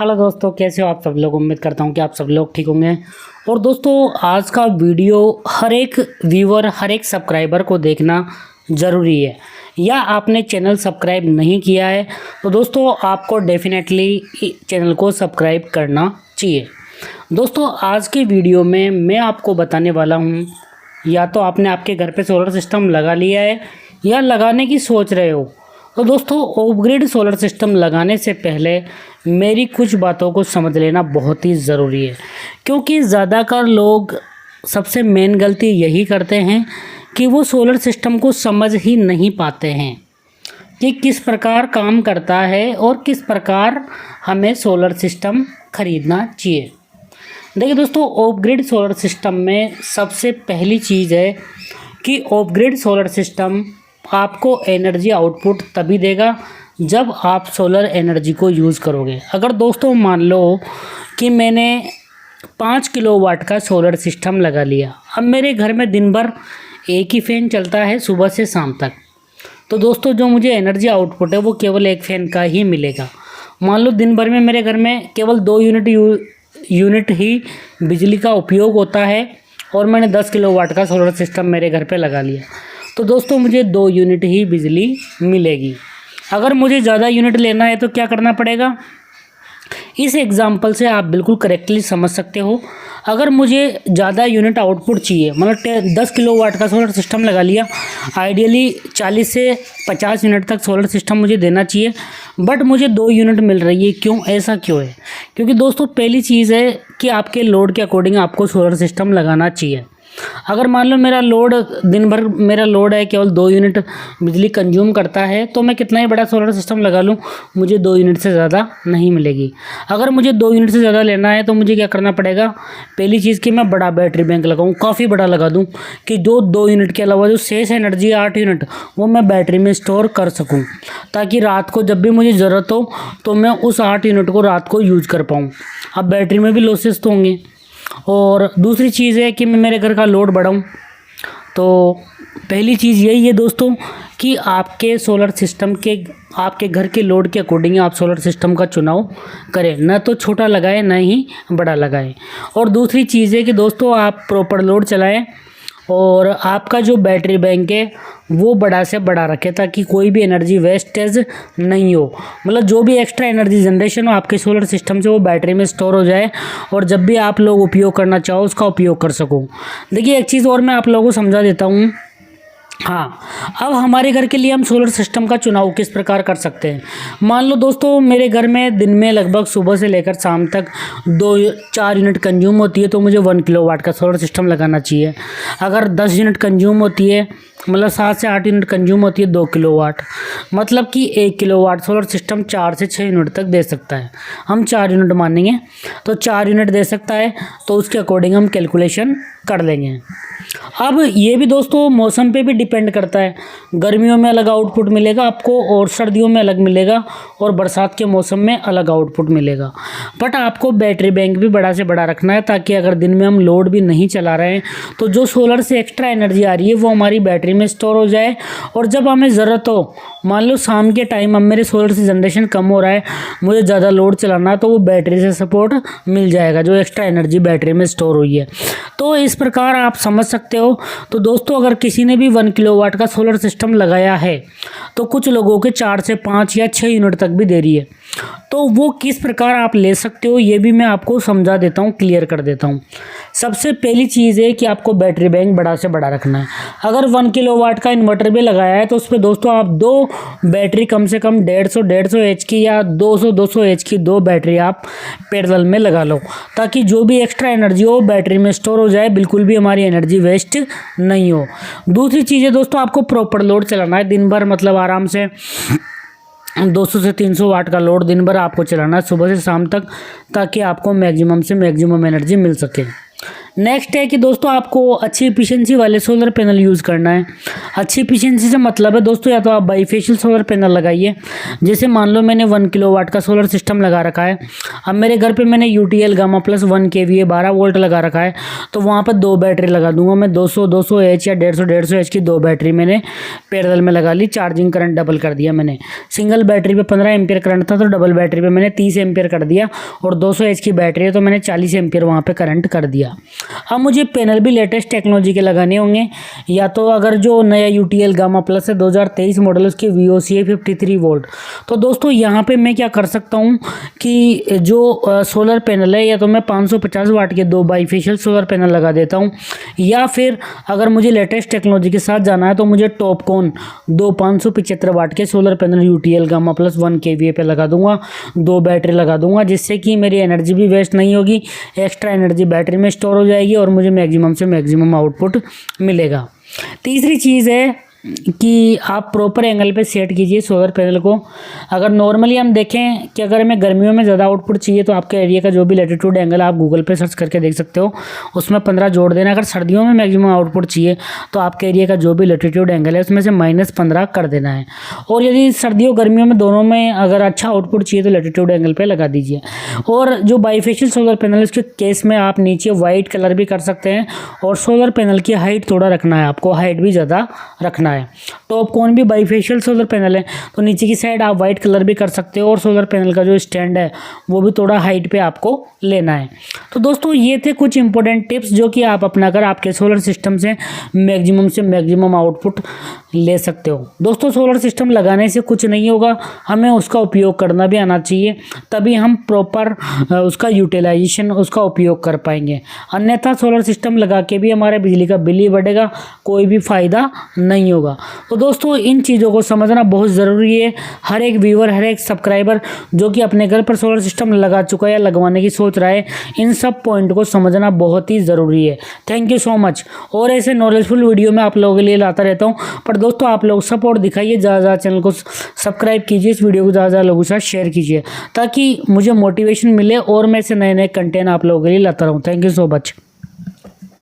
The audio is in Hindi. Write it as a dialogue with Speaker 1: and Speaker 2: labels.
Speaker 1: हेलो दोस्तों, कैसे हो आप सब लोग। उम्मीद करता हूँ कि आप सब लोग ठीक होंगे। और दोस्तों, आज का वीडियो हर एक व्यूअर, हर एक सब्सक्राइबर को देखना ज़रूरी है। या आपने चैनल सब्सक्राइब नहीं किया है तो दोस्तों आपको डेफिनेटली चैनल को सब्सक्राइब करना चाहिए। दोस्तों, आज के वीडियो में मैं आपको बताने वाला हूँ, या तो आपने आपके घर पे सोलर सिस्टम लगा लिया है या लगाने की सोच रहे हो, तो दोस्तों ऑफ ग्रिड सोलर सिस्टम लगाने से पहले मेरी कुछ बातों को समझ लेना बहुत ही ज़रूरी है। क्योंकि ज़्यादातर लोग सबसे मेन गलती यही करते हैं कि वो सोलर सिस्टम को समझ ही नहीं पाते हैं कि किस प्रकार काम करता है और किस प्रकार हमें सोलर सिस्टम ख़रीदना चाहिए। देखिए दोस्तों, ऑफ ग्रिड सोलर सिस्टम में सबसे पहली चीज़ है कि ऑफ ग्रिड सोलर सिस्टम आपको एनर्जी आउटपुट तभी देगा जब आप सोलर एनर्जी को यूज़ करोगे। अगर दोस्तों मान लो कि मैंने 5 किलोवाट का सोलर सिस्टम लगा लिया, अब मेरे घर में दिन भर एक ही फ़ैन चलता है सुबह से शाम तक, तो दोस्तों जो मुझे एनर्जी आउटपुट है वो केवल एक फ़ैन का ही मिलेगा। मान लो दिन भर में मेरे घर में केवल 2 यूनिट ही बिजली का उपयोग होता है और मैंने 10 किलोवाट का सोलर सिस्टम मेरे घर पे लगा लिया, तो दोस्तों मुझे 2 यूनिट ही बिजली मिलेगी। अगर मुझे ज़्यादा यूनिट लेना है तो क्या करना पड़ेगा, इस एग्जांपल से आप बिल्कुल करेक्टली समझ सकते हो। अगर मुझे ज़्यादा यूनिट आउटपुट चाहिए, मतलब 10 किलोवाट का सोलर सिस्टम लगा लिया, आइडियली 40 से 50 यूनिट तक सोलर सिस्टम मुझे देना चाहिए, बट मुझे 2 यूनिट मिल रही है। क्यों, ऐसा क्यों है? क्योंकि दोस्तों पहली चीज़ है कि आपके लोड के अकॉर्डिंग आपको सोलर सिस्टम लगाना चाहिए। अगर मान लो मेरा लोड दिन भर मेरा लोड है केवल 2 यूनिट बिजली कंज्यूम करता है, तो मैं कितना ही बड़ा सोलर सिस्टम लगा लूँ मुझे 2 यूनिट से ज़्यादा नहीं मिलेगी। अगर मुझे 2 यूनिट से ज़्यादा लेना है तो मुझे क्या करना पड़ेगा, पहली चीज़ कि मैं बड़ा बैटरी बैंक लगाऊँ, काफ़ी बड़ा लगा दूँ कि जो 2 यूनिट के अलावा जो शेष एनर्जी 8 यूनिट वो मैं बैटरी में स्टोर कर सकूँ, ताकि रात को जब भी मुझे ज़रूरत हो तो मैं उस 8 यूनिट को रात को यूज़ कर पाऊँ। अब बैटरी में भी लॉसेस तो होंगे। और दूसरी चीज़ है कि मैं मेरे घर का लोड बढ़ाऊँ, तो पहली चीज़ यही है दोस्तों कि आपके सोलर सिस्टम के, आपके घर के लोड के अकॉर्डिंग आप सोलर सिस्टम का चुनाव करें, न तो छोटा लगाएं न ही बड़ा लगाएं। और दूसरी चीज़ है कि दोस्तों आप प्रॉपर लोड चलाएं और आपका जो बैटरी बैंक है वो बड़ा से बड़ा रखें, ताकि कोई भी एनर्जी वेस्टेज नहीं हो। मतलब जो भी एक्स्ट्रा एनर्जी जनरेशन हो आपके सोलर सिस्टम से वो बैटरी में स्टोर हो जाए और जब भी आप लोग उपयोग करना चाहो उसका उपयोग कर सको। देखिए एक चीज़ और मैं आप लोगों को समझा देता हूँ। हाँ, अब हमारे घर के लिए हम सोलर सिस्टम का चुनाव किस प्रकार कर सकते हैं। मान लो दोस्तों मेरे घर में दिन में लगभग सुबह से लेकर शाम तक 2-4 यूनिट कंज्यूम होती है, तो मुझे 1 किलोवाट का सोलर सिस्टम लगाना चाहिए। अगर 10 यूनिट कंज्यूम होती है, मतलब 7 से 8 यूनिट कंज्यूम होती है 2 किलोवाट, मतलब कि 1 किलोवाट सोलर सिस्टम 4 से 6 यूनिट तक दे सकता है। हम 4 यूनिट मानेंगे तो 4 यूनिट दे सकता है, तो उसके अकॉर्डिंग हम कैलकुलेशन कर लेंगे। अब ये भी दोस्तों मौसम पे भी डिपेंड करता है। गर्मियों में अलग आउटपुट मिलेगा आपको और सर्दियों में अलग मिलेगा और बरसात के मौसम में अलग आउटपुट मिलेगा। बट आपको बैटरी बैंक भी बड़ा से बड़ा रखना है, ताकि अगर दिन में हम लोड भी नहीं चला रहे हैं तो जो सोलर से एक्स्ट्रा एनर्जी आ रही है वो हमारी बैटरी में स्टोर हो जाए, और जब हमें ज़रूरत हो, मान लो शाम के टाइम अब मेरे सोलर से जनरेशन कम हो रहा है, मुझे ज़्यादा लोड चलाना है, तो वो बैटरी से सपोर्ट मिल जाएगा जो एक्स्ट्रा एनर्जी बैटरी में स्टोर हुई है। तो इस प्रकार आप समझ सकते हो। तो दोस्तों अगर किसी ने भी 1 किलोवाट का सोलर सिस्टम लगाया है तो कुछ लोगों के 4 से 5 या 6 यूनिट तक भी दे रही है, तो वो किस प्रकार आप ले सकते हो ये भी मैं आपको समझा देता हूँ, क्लियर कर देता हूँ। सबसे पहली चीज़ है कि आपको बैटरी बैंक बड़ा से बड़ा रखना है। अगर 1 किलोवाट का इन्वर्टर भी लगाया है तो उस पर दोस्तों आप 2 बैटरी कम से कम 150 एच की या 200 एच की 2 बैटरी आप पैरेलल में लगा लो, ताकि जो भी एक्स्ट्रा एनर्जी हो बैटरी में स्टोर हो जाए, बिल्कुल भी हमारी एनर्जी वेस्ट नहीं हो। दूसरी चीज़ है दोस्तों, आपको प्रॉपर लोड चलाना है दिन भर, मतलब आराम से 200 से 300 वाट का लोड दिन भर आपको चलाना है सुबह से शाम तक, ताकि आपको मैक्सिमम से मैक्सिमम एनर्जी मिल सके। नेक्स्ट है कि दोस्तों आपको अच्छी एफिशिएंसी वाले सोलर पैनल यूज़ करना है। अच्छी एफिशिएंसी से मतलब है दोस्तों या तो आप बाईफेशियल सोलर पैनल लगाइए। जैसे मान लो मैंने 1 किलोवाट का सोलर सिस्टम लगा रखा है। अब मेरे घर पे मैंने UTL gamma plus 1 KVA 12 volt लगा रखा है, तो वहाँ पर 2 बैटरी लगा दूंगा मैं। 200 एच या 150 एच की 2 बैटरी मैंने पैरेलल में लगा ली। चार्जिंग करंट डबल कर दिया मैंने। सिंगल बैटरी पे 15 एम्पियर करंट था, तो डबल बैटरी पे मैंने 30 एम्पियर कर दिया। और 200 एच की बैटरी है तो मैंने 40 एम्पियर वहाँ पे करंट कर दिया। अब मुझे पैनल भी लेटेस्ट टेक्नोलॉजी के लगाने होंगे, या तो अगर जो नया यूटीएल गामा प्लस है 2023 मॉडल उसकी VOC 53 वोल्ट। तो दोस्तों यहाँ पे मैं क्या कर सकता हूँ कि जो सोलर पैनल है या तो मैं 550 वाट के 2 बाईफेशियल सोलर पैनल लगा देता हूँ, या फिर अगर मुझे लेटेस्ट टेक्नोलॉजी के साथ जाना है तो मुझे टॉपकॉन 2 575 वाट के solar panel UTL gamma plus 1 KVA पे लगा दूंगा। 2 बैटरी लगा दूंगा, जिससे कि मेरी एनर्जी भी वेस्ट नहीं होगी, एक्स्ट्रा एनर्जी बैटरी में स्टोर हो जाएगी और मुझे मैक्सिमम से मैक्सिमम आउटपुट मिलेगा। तीसरी चीज़ है कि आप प्रॉपर एंगल पे सेट कीजिए सोलर पैनल को। अगर नॉर्मली हम देखें कि अगर हमें गर्मियों में ज़्यादा आउटपुट चाहिए तो आपके एरिया का जो भी लैटिट्यूड एंगल आप गूगल पे सर्च करके देख सकते हो, उसमें 15 जोड़ देना। अगर सर्दियों में मैक्सिमम आउटपुट चाहिए तो आपके एरिया का जो भी लैटिट्यूड एंगल है उसमें से -15 कर देना है। और यदि सर्दियों गर्मियों में दोनों में अगर अच्छा आउटपुट चाहिए तो लैटिट्यूड एंगल पर लगा दीजिए। और जो बाईफेशियल सोलर पैनल है उसके केस में आप नीचे वाइट कलर भी कर सकते हैं, और सोलर पैनल की हाइट थोड़ा रखना है आपको, हाइट भी ज़्यादा रखना है। टॉपकॉन भी बाईफेशियल सोलर पैनल है तो नीचे की साइड आप वाइट कलर भी कर सकते हो, और सोलर पैनल का जो स्टैंड है वो भी थोड़ा हाइट पे आपको लेना है। तो दोस्तों ये थे कुछ इंपॉर्टेंट टिप्स जो कि आप अपनाकर आपके सोलर सिस्टम से मैक्सिमम आउटपुट ले सकते हो। दोस्तों सोलर सिस्टम लगाने से कुछ नहीं होगा, हमें उसका उपयोग करना भी आना चाहिए, तभी हम प्रॉपर उसका यूटिलाइजेशन उसका उपयोग कर पाएंगे। अन्यथा सोलर सिस्टम लगा के भी हमारे बिजली का बिल ही बढ़ेगा, कोई भी फ़ायदा नहीं होगा। तो दोस्तों इन चीज़ों को समझना बहुत ज़रूरी है। हर एक व्यूअर, हर एक सब्सक्राइबर जो कि अपने घर पर सोलर सिस्टम लगा चुका है या लगवाने की सोच रहा है, इन सब पॉइंट को समझना बहुत ही ज़रूरी है। Thank you so much. और ऐसे नॉलेजफुल वीडियो मैं आप लोगों के लिए लाता रहता हूँ, पर दोस्तों आप लोग सपोर्ट दिखाइए, ज़्यादा चैनल को सब्सक्राइब कीजिए, इस वीडियो को ज़्यादा लोगों के साथ शेयर कीजिए ताकि मुझे मोटिवेशन मिले और मैं ऐसे नए कंटेंट आप लोगों के लिए लाता रहूँ। Thank you so much.